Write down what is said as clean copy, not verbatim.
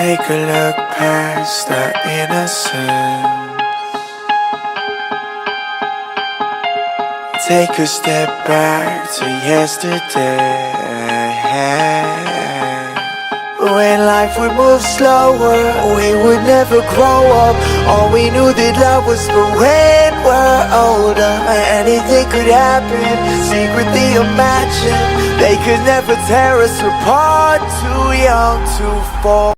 Take a look past our innocence. Take a step back to yesterday. When life would move slower, we would never grow up. All we knew that love was for when we're older. Anything could happen, secretly imagine. They could never tear us apart, too young to fall.